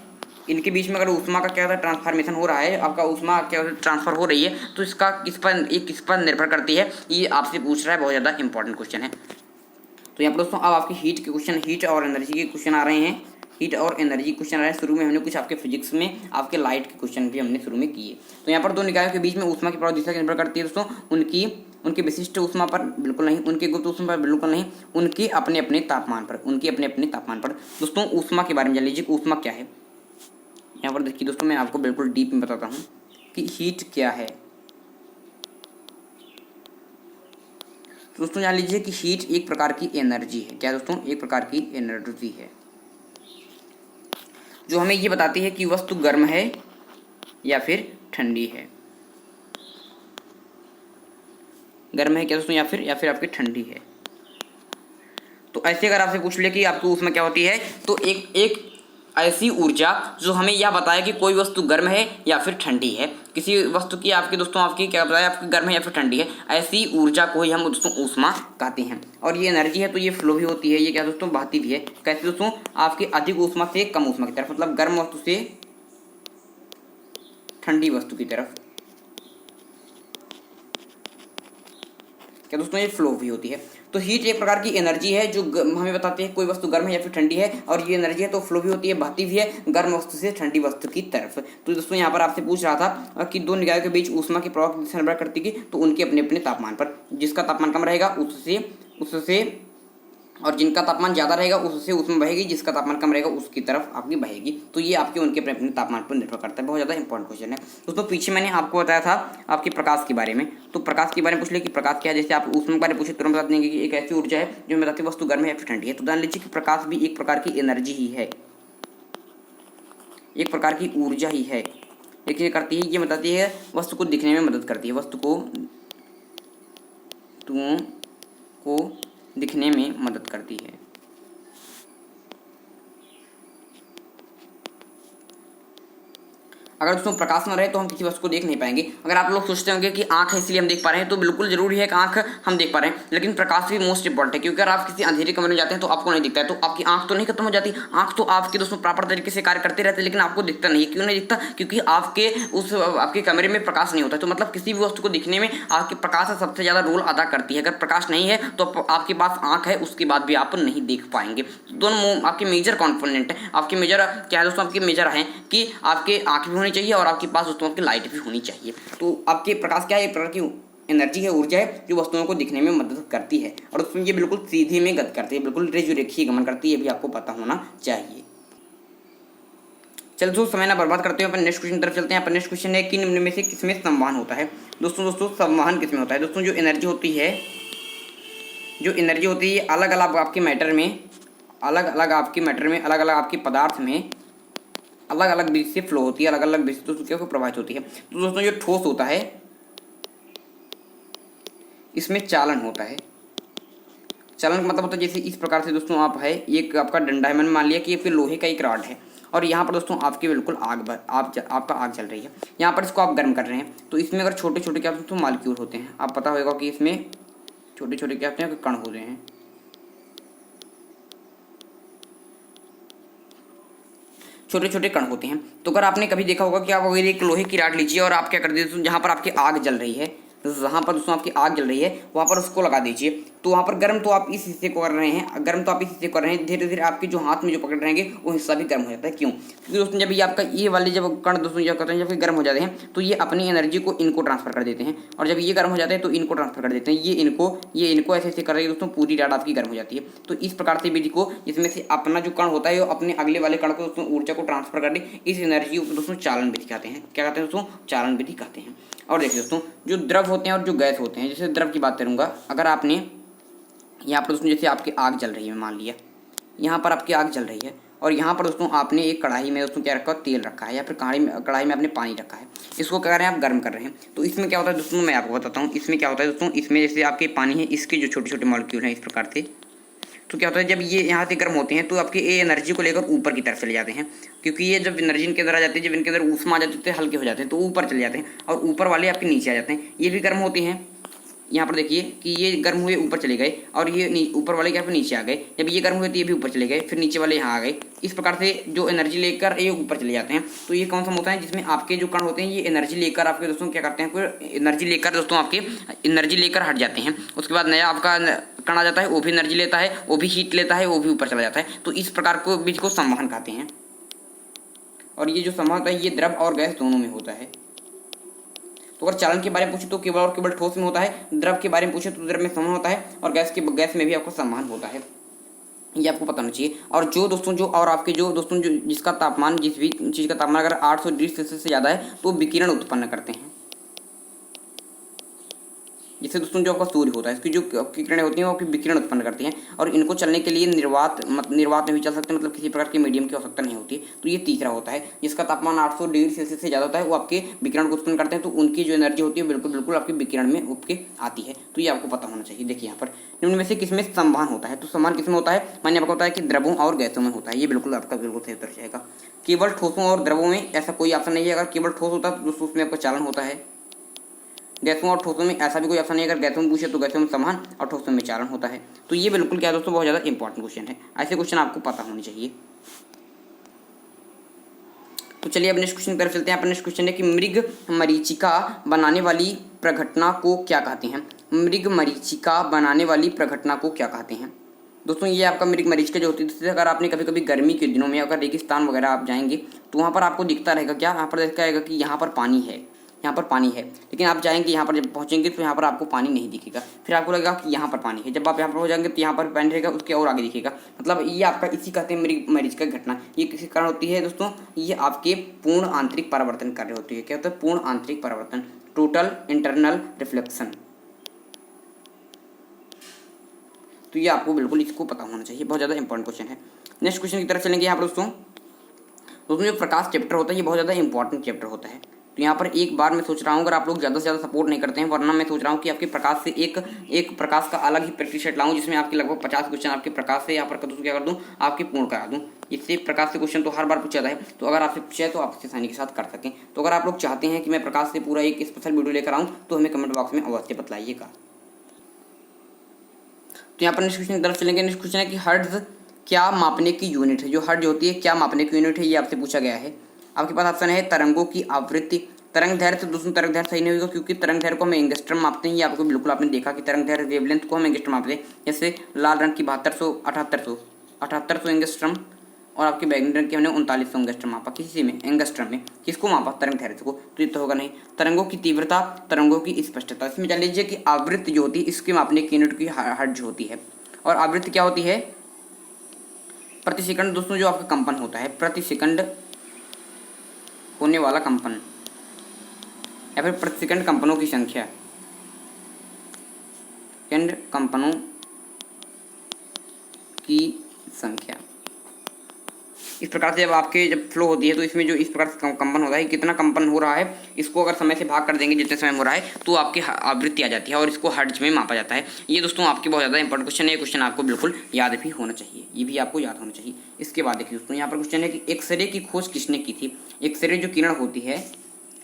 इनके बीच में अगर ऊष्मा का क्या होता है, ट्रांसफॉर्मेशन हो रहा है, आपका ऊष्मा क्या ट्रांसफर हो रही है, तो इसका किस पर निर्भर करती है, ये आपसे पूछ रहा है। बहुत ज़्यादा इंपॉर्टेंट क्वेश्चन है। तो यहाँ पर दोस्तों अब आपकी हीट के क्वेश्चन, हीट और एनर्जी के क्वेश्चन आ रहे हैं। हीट और एनर्जी क्वेश्चन आ रहे हैं। शुरू में हमने कुछ आपके फिजिक्स में आपके लाइट के क्वेश्चन भी हमने शुरू में किए। तो यहाँ पर दो निकायों के बीच में ऊष्मा की प्रवाह दिशा निर्भर करती है दोस्तों, उनकी विशिष्ट ऊष्मा पर बिल्कुल नहीं, उनके गुप्त ऊष्मा पर बिल्कुल नहीं, उनके अपने अपने तापमान पर, उनके अपने अपने तापमान पर। दोस्तों ऊष्मा के बारे में जान लीजिए, ऊष्मा क्या है। यहाँ पर देखिए दोस्तों, मैं आपको बिल्कुल डीप में बताता हूँ कि हीट क्या है। दोस्तों जान लीजिए कि हीट एक प्रकार की एनर्जी है। क्या दोस्तों, एक प्रकार की एनर्जी है जो हमें ये बताती है कि वस्तु गर्म है या फिर ठंडी है। गर्म है क्या दोस्तों, या फिर आपकी ठंडी है। तो ऐसे अगर आपसे पूछ ले कि आपको उसमें क्या होती है, तो एक ऐसी ऊर्जा जो हमें यह बताए कि कोई वस्तु गर्म है या फिर ठंडी है। किसी वस्तु की आपके दोस्तों आपकी क्या बताया, आपकी गर्म है या फिर ठंडी है, ऐसी ऊर्जा को ही हम दोस्तों ऊष्मा कहते हैं। और ये एनर्जी है तो ये फ्लो भी होती है, ये क्या दोस्तों बहती भी है। कैसे दोस्तों, आपकी अधिक ऊष्मा से कम ऊष्मा की तरफ, मतलब गर्म वस्तु से ठंडी वस्तु की तरफ, क्या दोस्तों ये फ्लो भी होती है। तो हीट एक प्रकार की एनर्जी है जो हमें बताती है कोई वस्तु गर्म है या फिर ठंडी है। और ये एनर्जी है तो फ्लो भी होती है, बहती भी है गर्म वस्तु से ठंडी वस्तु की तरफ। तो दोस्तों यहाँ पर आपसे पूछ रहा था कि दो निकायों के बीच ऊष्मा की प्रवाह की दिशा निर्भर करती है, तो उनके अपने अपने तापमान पर। जिसका तापमान कम रहेगा उससे और जिनका तापमान ज़्यादा रहेगा उससे उसमें बहेगी, जिसका तापमान कम रहेगा उसकी तरफ आपकी बहेगी। तो ये आपके उनके अपने अपने तापमान पर निर्भर करता है। बहुत ज़्यादा इंपॉर्टेंट क्वेश्चन है दोस्तों। पीछे मैंने आपको बताया था आपके प्रकाश के बारे में, तो प्रकाश के बारे में पूछ ले कि प्रकाश क्या है। जैसे आप ऊष्मा के बारे में पूछे तुरंत बता देंगे कि एक ऐसी ऊर्जा है जो बताती है वस्तु गर्म है या फिर ठंडी है। तो जान लीजिए कि प्रकाश भी एक प्रकार की एनर्जी ही है, एक प्रकार की ऊर्जा ही है। लेकिन करती है, ये बताती है वस्तु को दिखने में मदद करती है, वस्तु को दिखने में मदद करती है। अगर दोस्तों प्रकाश न रहे तो हम किसी वस्तु को देख नहीं पाएंगे। अगर आप लोग सोचते होंगे कि आंख है इसलिए हम देख पा रहे हैं, तो बिल्कुल जरूरी है कि आंख हम देख पा रहे हैं, लेकिन प्रकाश भी मोस्ट इंपॉर्टेंट है। क्योंकि अगर आप किसी अंधेरे कमरे में जाते हैं तो आपको नहीं दिखता है, तो आपकी आंख तो नहीं खत्म हो जाती। आंख तो आपके दोस्तों प्रॉपर तरीके से कार्य करते रहते हैं, लेकिन आपको दिखता नहीं है। क्यों नहीं दिखता? क्योंकि आपके कमरे में प्रकाश नहीं होता। तो मतलब किसी भी वस्तु को दिखने में आपके प्रकाश सबसे ज़्यादा रोल अदा करती है। अगर प्रकाश नहीं है तो आपके पास आंख है, उसके बाद भी आप नहीं देख पाएंगे। दोनों आपके मेजर कॉम्पोनेंट है। आपके मेजर क्या है दोस्तों, आपके मेजर है कि आपके आंख भी होनी चाहिए और आपके पास दोस्तों आपकी लाइट भी होनी चाहिए। तो आपके प्रकाश क्या है, एक प्रकार की एनर्जी है, ऊर्जा है जो वस्तुओं को दिखने में मदद करती है। और उसमें ये बिल्कुल सीधे में गति करती है, बिल्कुल रेखीय गमन करती है। ये भी आपको पता होना चाहिए। चलो दोस्तों समय ना बर्बाद करते हुए अपन नेक्स्ट क्वेश्चन तरफ चलते हैं। अपन नेक्स्ट क्वेश्चन है कि निम्न में से किसमें संवहन होता है। दोस्तों संवहन किसमें होता है। दोस्तों जो एनर्जी होती है अलग अलग आपके मैटर में, अलग अलग आपके पदार्थ में अलग अलग दिशा से फ्लो होती है, अलग अलग दिशा से प्रभावित होती है। तो दोस्तों जो ठोस होता है इसमें चालन होता है। चालन का मतलब होता है जैसे इस प्रकार से दोस्तों आप है, एक आपका डंडा है, मैंने मान लिया कि ये फिर लोहे का एक रॉड है और यहाँ पर दोस्तों आपकी बिल्कुल आपका आग चल रही है। यहाँ पर इसको आप गर्म कर रहे हैं, तो इसमें अगर छोटे छोटे क्या दोस्तों मॉलिक्यूल होते हैं, आप पता होगा कि इसमें छोटे छोटे क्या होते हैं, कण होते हैं। छोटे छोटे कण होते हैं। तो अगर आपने कभी देखा होगा कि आप अगर एक लोहे की रॉड लीजिए और आप क्या कर दीजिए, जहाँ पर आपकी आग जल रही है, जहाँ पर दोस्तों आपकी आग जल रही है वहाँ पर उसको लगा दीजिए, तो वहाँ पर गर्म तो आप इस हिस्से को कर रहे हैं, गर्म तो आप इस हिस्से को कर रहे हैं, धीरे धीरे आपके जो हाथ में जो पकड़ रहेंगे वो हिस्सा भी गर्म हो जाता है। क्यों? क्योंकि दोस्तों जब ये आपका ये वाले जब कण दोस्तों जब करते हैं, जब गर्म हो जाते हैं तो ये अपनी एनर्जी को इनको ट्रांसफर कर देते हैं, और जब ये गर्म हो जाते हैं तो इनको ट्रांसफर कर देते हैं, ये इनको ऐसे ऐसे कर रही है दोस्तों, पूरी रॉड आपकी गर्म हो जाती है। तो इस प्रकार से विधि को, जिसमें से अपना जो कण होता है वो अपने अगले वाले कण को दोस्तों ऊर्जा को ट्रांसफर कर दे, इस एनर्जी को दोस्तों चालन विधि कहते हैं। क्या कहते हैं दोस्तों? चालन विधि कहते हैं। और देखिए दोस्तों, जो द्रव होते हैं और जो गैस होते हैं, जैसे द्रव की बात करूंगा, अगर आपने यहाँ पर दोस्तों जैसे आपकी आग जल रही है, मान लिया यहाँ पर आपकी आग जल रही है और यहाँ पर दोस्तों आपने एक कढ़ाई में दोस्तों क्या रखा है, तेल रखा है, या फिर कढ़ाई में आपने पानी रखा है, इसको क्या कर रहे हैं आप, गर्म कर रहे हैं। तो इसमें क्या होता है दोस्तों, मैं आपको बताता हूँ इसमें क्या होता है दोस्तों। इसमें जैसे आपके पानी है, इसके जो छोटे छोटे मॉलिक्यूल हैं इस प्रकार से, तो क्या होता है जब ये यहाँ से गर्म होते हैं तो आपके ये एनर्जी को लेकर ऊपर की तरफ चले जाते हैं, क्योंकि ये जब एनर्जी इनके अंदर आ जाती है, जब इनके अंदर ऊष्मा आ जाती है तो हल्के हो जाते हैं, तो ऊपर चले जाते हैं, और ऊपर वाले आपके नीचे आ जाते हैं। ये भी गर्म होते हैं, यहाँ पर देखिए कि ये गर्म हुए ऊपर चले गए, और ये ऊपर वाले क्या नीचे आ गए, जब ये गर्म हुए तो ये भी ऊपर चले गए, फिर नीचे वाले यहाँ आ गए। इस प्रकार से जो एनर्जी लेकर ये ऊपर चले जाते हैं। तो ये कौन सा होता है, जिसमें आपके जो कण होते हैं ये एनर्जी लेकर आपके दोस्तों क्या करते हैं, कोई एनर्जी लेकर दोस्तों आपके एनर्जी लेकर हट जाते हैं। उसके बाद नया आपका कण आ जाता है, वो भी एनर्जी लेता है, वो भी हीट लेता है, वो भी ऊपर चला जाता है। तो इस प्रकार को बीच को संवहन कहते हैं। और ये जो संवहन होता है ये द्रव और गैस दोनों में होता है। तो अगर चालन के बारे में पूछे तो केवल और केवल ठोस में होता है, द्रव के बारे में पूछे तो द्रव में संवहन होता है, और गैस में भी आपको संवहन होता है। ये आपको पता होना चाहिए। और जो दोस्तों जो और आपके जो दोस्तों जो जिसका तापमान, जिस भी चीज़ का तापमान अगर 800 डिग्री सेल्सियस से ज़्यादा है तो विकिरण उत्पन्न करते हैं। जिससे दोस्तों जो आपका सूर्य होता है, इसकी जो किरणें होती हैं वो विकिरण उत्पन्न करती हैं, और इनको चलने के लिए निर्वात में भी चल सकते हैं, मतलब किसी प्रकार के मीडियम की आवश्यकता नहीं होती। तो ये तीसरा होता है, जिसका तापमान 800 डिग्री सेल्सियस से ज़्यादा होता है, वो आपके विकिरण को उत्पन्न करते हैं। तो उनकी जो एनर्जी होती है बिल्कुल बिल्कुल आपके विकिरण में उठ के आती है। तो ये आपको पता होना चाहिए। देखिए यहाँ पर निम्न में से किसमें संवहन होता है, तो संवहन किसमें होता है, मैंने आपको बताया कि द्रवों और गैसों में होता है। ये बिल्कुल आपका बिल्कुल सही उत्तर जाएगा। केवल ठोसों और द्रवों में ऐसा कोई ऑप्शन नहीं है। अगर केवल ठोस होता है तो उसमें आपका चालन होता है। गैसों और ठोसों में ऐसा भी कोई ऑप्शन नहीं है। अगर गैसों में पूछे तो गैसों में संवहन और ठोसों में चालन होता है। तो ये बिल्कुल क्या दोस्तों बहुत ज़्यादा इंपॉर्टेंट क्वेश्चन है, ऐसे क्वेश्चन आपको पता होने चाहिए। तो चलिए अब नेक्स्ट क्वेश्चन की तरफ चलते हैं। नेक्स्ट क्वेश्चन है कि मृग मरीचिका बनाने वाली प्रघटना को क्या कहते हैं। मृग मरीचिका बनाने वाली प्रघटना को क्या कहते हैं दोस्तों। ये आपका मृग मरीचिका जो होती है, जैसे अगर आपने कभी कभी गर्मी के दिनों में अगर रेगिस्तान वगैरह आप जाएंगे तो वहाँ पर आपको दिखता रहेगा, क्या यहाँ पर दिखता रहेगा कि यहाँ पर पानी है, यहाँ पर पानी है, लेकिन आप जाएंगे यहाँ पर जब पहुँचेंगे तो यहाँ पर आपको पानी नहीं दिखेगा। फिर आपको लगेगा कि यहाँ पर पानी है, जब आप यहाँ पर हो जाएंगे तो यहाँ पर पानी रहेगा, उसके और आगे दिखेगा। मतलब ये आपका इसी कहते हैं मृग मरीचिका घटना। ये किसी कारण होती है दोस्तों, ये आपके पूर्ण आंतरिक परावर्तन कार्य होती है। क्या होता है, पूर्ण आंतरिक परावर्तन, टोटल इंटरनल रिफ्लेक्शन। तो ये आपको बिल्कुल इसको पता होना चाहिए, बहुत ज़्यादा इंपॉर्टेंट क्वेश्चन है। नेक्स्ट क्वेश्चन की तरफ चलेंगे। यहाँ पर दोस्तों जो प्रकाश चैप्टर होता है ये बहुत ज़्यादा इंपॉर्टेंट चैप्टर होता है। तो यहाँ पर एक बार मैं सोच रहा हूँ अगर आप लोग ज़्यादा से ज़्यादा सपोर्ट नहीं करते हैं, वरना मैं सोच रहा हूँ कि आपके प्रकाश से एक प्रकाश का अलग ही प्रैक्टिस सेट लाऊं, जिसमें आपके लगभग 50 क्वेश्चन आपके प्रकाश से यहाँ पर क्या कर दूँ, आपके पूर्ण करा दूँ। इससे प्रकाश से क्वेश्चन तो हर बार पूछा जाता है, तो अगर आपसे पूछा है तो आप इससे आसानी के साथ कर सकें। तो अगर आप लोग चाहते हैं कि मैं प्रकाश से पूरा एक स्पेशल वीडियो लेकर आऊँ तो हमें कमेंट बॉक्स में अवश्य बतलाइएगा। तो यहाँ पर नेक्स्ट क्वेश्चन की तरफ चलेंगे। नेक्स्ट क्वेश्चन है कि हर्ट्ज क्या मापने की यूनिट है। जो हर्ट्ज होती है क्या मापने की यूनिट है, ये आपसे पूछा गया है। आपके पास ऑप्शन है तरंगों की आवृत्ति, तरंग दैर्घ्य। तो दोस्तों तरंग दैर्घ्य सही नहीं होगा, क्योंकि तरंग दैर्घ्य को हम एंगस्ट्रम मापते हैं। ये आपको बिल्कुल आपने देखा कि तरंग दैर्घ्य वेवलेंथ को हम एंगस्ट्रम मापते हैं। जैसे लाल रंग की 7800 एंगस्ट्रम, और आपके बैंगनी रंग की हमने 3900 एंगस्ट्रम मापा। किसी में एंगस्ट्रम में किसको मापा, तरंग दैर्घ्य को, तो ये तो होगा नहीं। तरंगों की तीव्रता, तरंगों की स्पष्टता, इसमें जान लीजिए कि आवृत्ति जो होती है इसके मापने की यूनिट की हर्ट्ज होती है। और आवृत्ति क्या होती है, प्रति सेकंड दोस्तों जो आपका कंपन होता है, प्रति सेकंड होने वाला कंपन, या फिर प्रति सेकंड कंपनों की संख्या, सेकंड कंपनों की संख्या। इस प्रकार से जब आपके जब फ्लो होती है तो इसमें जो इस प्रकार से कंपन होता है, कितना कंपन हो रहा है, इसको अगर समय से भाग कर देंगे जितने समय हो रहा है तो आपकी आवृत्ति आ जाती है और इसको हर्ट्ज में मापा जाता है। ये दोस्तों आपके बहुत ज़्यादा इंपॉर्टेंट क्वेश्चन है, ये क्वेश्चन आपको बिल्कुल याद भी होना चाहिए, ये भी आपको याद होना चाहिए। इसके बाद देखिए दोस्तों यहाँ पर क्वेश्चन है कि एक्सरे की खोज किसने की थी। एक्सरे जो किरण होती है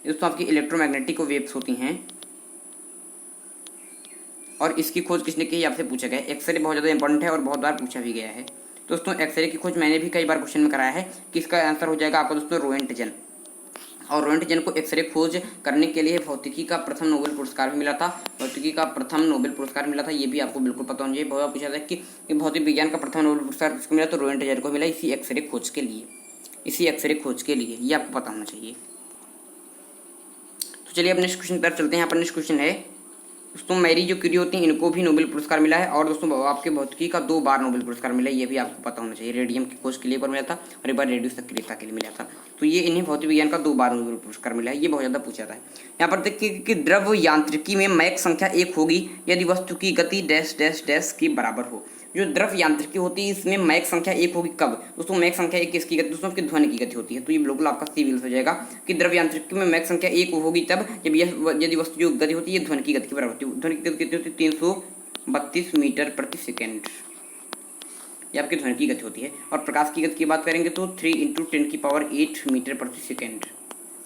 दोस्तों आपकी इलेक्ट्रोमैग्नेटिक वेव्स होती हैं और इसकी खोज किसने की आपसे पूछा गया है। एक्सरे बहुत ज़्यादा इंपॉर्टेंट है और बहुत बार पूछा भी गया है दोस्तों। एक्सरे की खोज मैंने भी कई बार क्वेश्चन में कराया है कि इसका आंसर हो जाएगा आपका दोस्तों रोएंटजन। और रोएंटजन को एक्सरे खोज करने के लिए भौतिकी का प्रथम नोबेल पुरस्कार भी मिला था। भौतिकी का प्रथम नोबेल पुरस्कार मिला था, ये भी आपको बिल्कुल पता होना चाहिए। बहुत बार पूछा था कि भौतिक विज्ञान का प्रथम नोबेल पुरस्कार किसको मिला, तो रोएंटजन को मिला, इसी एक्सरे खोज के लिए, इसी एक्सरे खोज के लिए, ये आपको पता होना चाहिए। तो चलिए अब नेक्स्ट क्वेश्चन की तरफ चलते हैं। यहाँ पर नेक्स्ट क्वेश्चन है दोस्तों मैरी जो क्यूरी होती हैं इनको भी नोबेल पुरस्कार मिला है और दोस्तों आपके भौतिकी का 2 बार नोबेल पुरस्कार मिला है, ये भी आपको पता होना चाहिए। रेडियम की खोज के लिए एक बार मिला था और एक बार रेडियो सक्रियता के लिए मिला था। तो ये इन्हें भौतिक विज्ञान का 2 बार नोबेल पुरस्कार मिला है, ये बहुत ज़्यादा पूछा था। यहाँ पर देखिए कि द्रव यांत्रिकी में मैक संख्या 1 होगी यदि वस्तु की गति डैश डैश डैश के बराबर हो। जो द्रव यांत्रिकी होती है इसमें मैक संख्या 1 होगी कब दोस्तों, मैक संख्या 1 किसकी गति दोस्तों, आपकी ध्वनि की गति होती है। तो ये बिल्कुल आपका सिविल हो जाएगा कि द्रव यांत्रिकी में मैक संख्या 1 होगी तब जब यदि वस्तु जो गति होती है ध्वनि की गति के बराबर होती है। ध्वनि की गति कितनी होती है, 332 मीटर प्रति सेकेंड, ये आपकी ध्वनि की गति होती है। और प्रकाश की गति की बात करेंगे तो 3 × 10⁸ मीटर प्रति सेकेंड।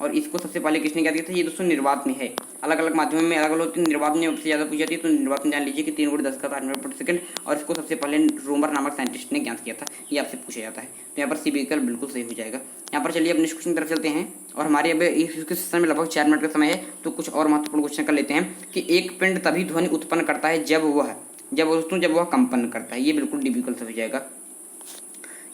और इसको सबसे पहले किसने क्या दिया था, ये दोस्तों निर्वात में है। अलग अलग माध्यमों में अलग अलग होती है, निर्वात में सबसे ज़्यादा पूछी जाती है। तो निर्वात में जान लीजिए कि 3 × 10⁸ मीटर प्रति सेकंड, और इसको सबसे पहले रोमर नामक साइंटिस्ट ने ज्ञात किया था, ये आपसे पूछा जाता है। तो यहाँ पर सी विकल्प बिल्कुल सही हो जाएगा। यहाँ पर चलिए अब नेक्स्ट क्वेश्चन की तरफ चलते हैं और हमारे अब इसके सेशन में लगभग 4 मिनट का समय है, तो कुछ और महत्वपूर्ण क्वेश्चन कर लेते हैं कि एक पिंड तभी ध्वनि उत्पन्न करता है जब वह कंपन करता है। ये बिल्कुल डिफिकल्ट हो जाएगा,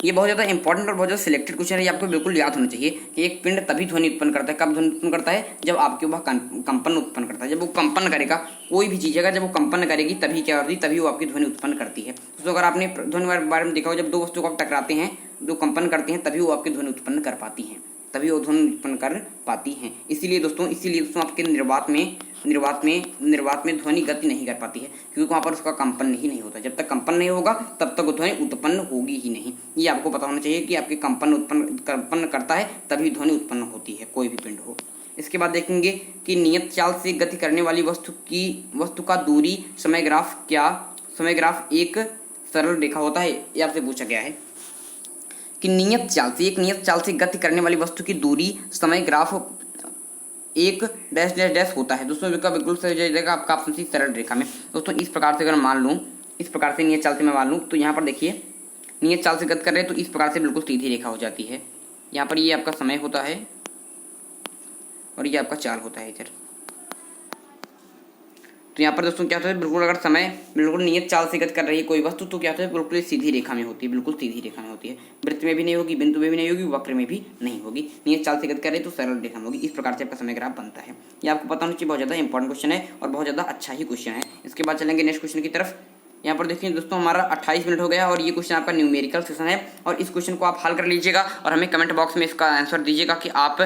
ये बहुत ज़्यादा इंपॉर्टेंट और बहुत ज़्यादा सिलेक्टेड क्वेश्चन है, ये आपको बिल्कुल याद होना चाहिए कि एक पिंड तभी ध्वनि उत्पन्न करता है, कब ध्वनि उत्पन्न करता है, जब आपके वह कंपन उत्पन्न करता है। जब वो कंपन करेगा, कोई भी चीज़ है जब वो कंपन करेगी तभी क्या होती है, तभी वो आपकी ध्वनि उत्पन्न करती है। तो अगर आपने ध्वनि के बारे में देखा हो, जब 2 वस्तु को टकराते हैं, जो कंपन करते हैं, तभी वो आपकी ध्वनि उत्पन्न कर पाती हैं, तभी वो ध्वनि उत्पन्न कर पाती हैं। इसीलिए दोस्तों आपके निर्वात में ध्वनि गति नहीं कर पाती है, क्योंकि वहाँ पर उसका कंपन ही नहीं होता। जब तक कंपन नहीं होगा तब तक वो ध्वनि उत्पन्न होगी ही नहीं। ये आपको पता होना चाहिए कि आपके कंपन करता है तभी ध्वनि उत्पन्न होती है, कोई भी पिंड हो। इसके बाद देखेंगे कि नियत चाल से गति करने वाली वस्तु का दूरी समय ग्राफ एक सरल रेखा होता है, ये आपसे पूछा गया है कि नियत चाल से गति करने वाली वस्तु की दूरी समय ग्राफ एक डैश डैश डैश होता है। दोस्तों इसका बिल्कुल सही जाएगा आपका ऑप्शन सी सरल रेखा में। दोस्तों इस प्रकार से अगर मान लूँ, इस प्रकार से नियत चाल से मैं मान लूँ, तो यहाँ पर देखिए नियत चाल से गति कर रहे हैं तो इस प्रकार से बिल्कुल सीधी रेखा हो जाती है। यहाँ पर ये आपका समय होता है और ये आपका चाल होता है इधर। तो यहाँ पर दोस्तों क्या होता है, बिल्कुल अगर समय बिल्कुल नियत चाल से गति कर रही है कोई वस्तु, तो क्या होता है, बिल्कुल सीधी रेखा में होती है, बिल्कुल सीधी रेखा में होती है। वृत्त में भी नहीं होगी, बिंदु में भी नहीं होगी, वक्र में भी नहीं होगी। नियत चाल से गति कर रही है तो सरल रेखा में होगी। इस प्रकार से आपका समय ग्राफ बनता है। ये आपको पता होना चाहिए, बहुत ज़्यादा इंपॉर्टेंट क्वेश्चन है और बहुत ज़्यादा अच्छा ही क्वेश्चन है। इसके बाद चलेंगे नेक्स्ट क्वेश्चन की तरफ। यहाँ पर देखिए दोस्तों हमारा 28 मिनट हो गया और ये क्वेश्चन आपका न्यूमेरिकल सेशन है और इस क्वेश्चन को आप हल कर लीजिएगा और हमें कमेंट बॉक्स में इसका आंसर दीजिएगा कि आप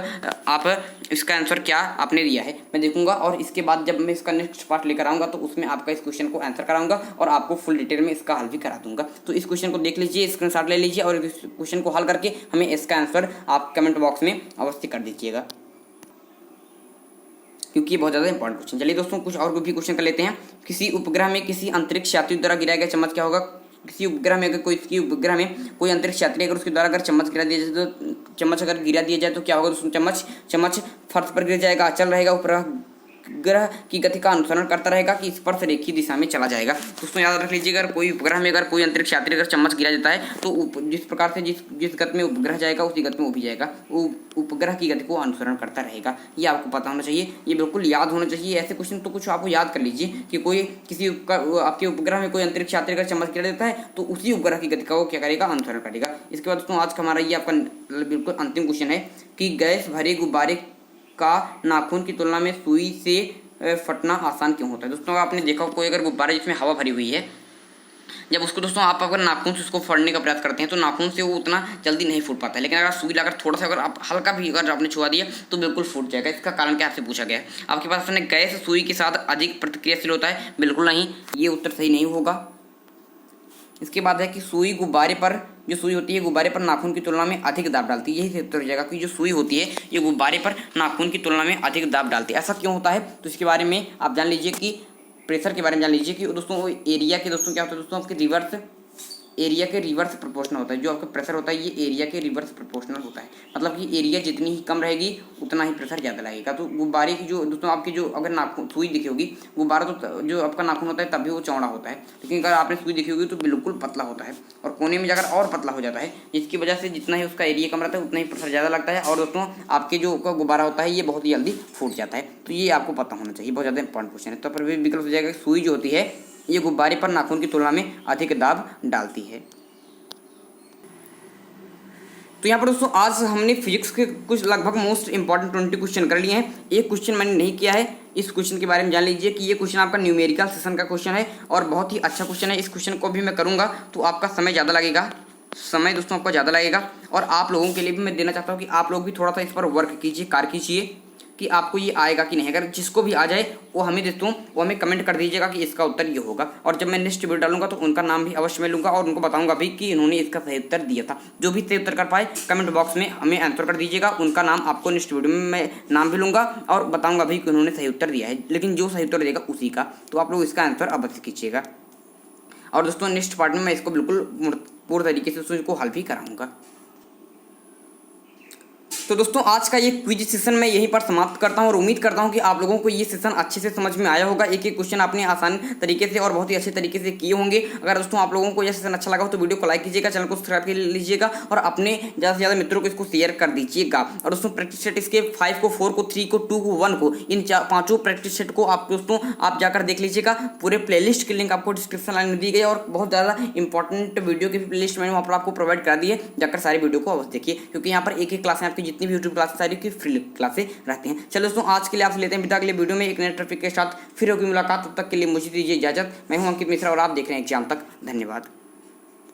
इसका आंसर क्या आपने दिया है, मैं देखूंगा। और इसके बाद जब मैं इसका नेक्स्ट पार्ट लेकर आऊँगा तो उसमें आपका इस क्वेश्चन को आंसर कराऊंगा और आपको फुल डिटेल में इसका हल भी करा दूंगा। तो इस क्वेश्चन को देख लीजिए, स्क्रीनशॉट ले लीजिए और इस क्वेश्चन को हल करके हमें इसका आंसर आप कमेंट बॉक्स में अवश्य कर दीजिएगा, क्योंकि ये बहुत ज़्यादा इंपॉर्टेंट क्वेश्चन। चलिए दोस्तों कुछ और भी क्वेश्चन कर लेते हैं। किसी उपग्रह में किसी अंतरिक्ष यात्री द्वारा गिराया गया चम्मच क्या होगा। किसी उपग्रह में उपग्रह में कोई अंतरिक्ष यात्री अगर उसके द्वारा अगर चम्मच गिरा दिया जाए तो क्या होगा दोस्तों, चम्मच फर्श पर गिर जाएगा, चल रहेगा, उपग्रह की गति का अनुसरण करता रहेगा कि स्पर्श रेखीय दिशा में चला जाएगा। दोस्तों याद रख लीजिएगा, अगर कोई उपग्रह में अगर कोई अंतरिक्ष यात्री अगर चम्मच गिरा जाता है तो जिस प्रकार से जिस गति में उपग्रह जाएगा उसी गति में वो भी जाएगा, वो उपग्रह की गति को अनुसरण करता रहेगा। ये आपको पता होना चाहिए, ये बिल्कुल याद होना चाहिए। ऐसे क्वेश्चन तो कुछ आपको याद कर लीजिए कि आपके उपग्रह में कोई अंतरिक्ष यात्री अगर चम्मच गिरा देता है तो उसी उपग्रह की गति का वो क्या करेगा, अनुसरण करेगा। इसके बाद दोस्तों आज का हमारा ये आपका बिल्कुल अंतिम क्वेश्चन है कि गैस भरे गुब्बारे का नाखून की तुलना में सुई से फटना आसान क्यों होता है। दोस्तों आपने देखा कोई अगर गुब्बारा जिसमें हवा भरी हुई है, जब उसको दोस्तों आप अगर नाखून से उसको फोड़ने का प्रयास करते हैं तो नाखून से वो उतना जल्दी नहीं फूट पाता है, लेकिन अगर सुई लाकर थोड़ा सा अगर आप हल्का भी अगर आपने छुआ दिया तो बिल्कुल फूट जाएगा। इसका कारण क्या आपसे पूछा गया है। आपके पास अपने गैस सुई के साथ अधिक प्रतिक्रियाशील होता है, बिल्कुल नहीं, ये उत्तर सही नहीं होगा। इसके बाद है कि सुई गुब्बारे पर जो सुई होती है गुब्बारे पर नाखून की तुलना में अधिक दाब डालती है। यही सही उत्तर हो जाएगा कि जो सुई होती है ये गुब्बारे पर नाखून की तुलना में अधिक दाब डालती है। ऐसा क्यों होता है तो इसके बारे में आप जान लीजिए कि प्रेशर के बारे में जान लीजिए कि दोस्तों एरिया के दोस्तों क्या होता है दोस्तों आपके रिवर्स एरिया के रिवर्स प्रोपोर्शनल होता है। जो आपका प्रेशर होता है ये एरिया के रिवर्स प्रोपोर्शनल होता है, मतलब कि एरिया जितनी ही कम रहेगी उतना ही प्रेशर ज़्यादा लगेगा। तो गुब्बारे की जो दोस्तों आपकी जो अगर नाखून सुई दिखी होगी, गुब्बारा तो जो आपका नाखून होता है तभी वो चौड़ा होता है, लेकिन अगर आपने सुई देखी होगी तो बिल्कुल पतला होता है और कोने में जाकर और पतला हो जाता है, जिसकी वजह से जितना ही उसका एरिया कम रहता है उतना ही प्रेशर ज़्यादा लगता है और दोस्तों आपके जो गुब्बारा होता है ये बहुत ही जल्दी फूट जाता है। तो ये आपको पता होना चाहिए, बहुत ज़्यादा इंपॉर्टेंट क्वेश्चन है। तो पर भी विकल्प हो जाएगा सुई जो होती है ये गुब्बारे पर नाखून की तुलना में अधिक दाब डालती है। तो यहाँ पर दोस्तों आज हमने फिजिक्स के कुछ लगभग मोस्ट इंपॉर्टेंट 20 क्वेश्चन कर लिए हैं। एक क्वेश्चन मैंने नहीं किया है, इस क्वेश्चन के बारे में जान लीजिए कि ये क्वेश्चन आपका न्यूमेरिकल सेशन का क्वेश्चन है और बहुत ही अच्छा क्वेश्चन है। इस क्वेश्चन को भी मैं करूँगा तो आपका समय ज़्यादा लगेगा, समय दोस्तों आपका ज़्यादा लगेगा और आप लोगों के लिए भी मैं देना चाहता हूँ कि आप लोग भी थोड़ा सा इस पर वर्क कीजिए, कार्य कीजिए कि आपको ये आएगा कि नहीं। अगर जिसको भी आ जाए वो हमें दोस्तों वो हमें कमेंट कर दीजिएगा कि इसका उत्तर ये होगा, और जब मैं नेक्स्ट वीडियो डालूंगा तो उनका नाम भी अवश्य मैं लूँगा और उनको बताऊंगा भी कि इन्होंने इसका सही उत्तर दिया था। जो भी सही उत्तर कर पाए कमेंट बॉक्स में हमें आंसर कर दीजिएगा, उनका नाम आपको नेक्स्ट वीडियो में मैं नाम भी लूँगा और बताऊँगा भी कि उन्होंने सही उत्तर दिया है, लेकिन जो सही उत्तर देगा उसी का। तो आप लोग इसका आंसर अवश्य कीजिएगा और दोस्तों नेक्स्ट पार्ट में मैं इसको बिल्कुल पूर्ण तरीके से इसको हल भी कराऊँगा। तो दोस्तों आज का ये क्विज सेशन मैं यहीं पर समाप्त करता हूं और उम्मीद करता हूं कि आप लोगों को ये सेशन अच्छे से समझ में आया होगा। एक एक क्वेश्चन आपने आसान तरीके से और बहुत ही अच्छे तरीके से किए होंगे। अगर दोस्तों आप लोगों को ये सेशन अच्छा लगा हो तो वीडियो को लाइक कीजिएगा, चैनल को सब्सक्राइब कर लीजिएगा और अपने ज़्यादा से ज़्यादा मित्रों को इसको शेयर कर दीजिएगा। और दोस्तों प्रैक्टिस सेट इसके 5 को 4 को 3 को 2 को 1 को इन 5 प्रैक्टिस सेट को आप दोस्तों आप जाकर देख लीजिएगा। पूरे प्लेलिस्ट की लिंक आपको डिस्क्रिप्शन लाइन में दी गई और बहुत ज़्यादा इंपॉर्टेंट वीडियो की प्लेलिस्ट मैंने वहाँ पर आपको प्रोवाइड करा दी है। जाकर सारी वीडियो को अवश्य देखिए, क्योंकि यहाँ पर एक एक क्लास में आपकी जितनी भी यूट्यूब क्लास सारी की फ्री क्लासें रहती हैं। चलो दोस्तों आज के लिए आपसे लेते हैं विदा। अगले वीडियो में एक नए टॉपिक के साथ फिर होगी मुलाकात, तब तक के लिए मुझे दीजिए इजाजत। मैं हूं अंकित मिश्रा और आप देख रहे हैं एग्जाम तक। धन्यवाद।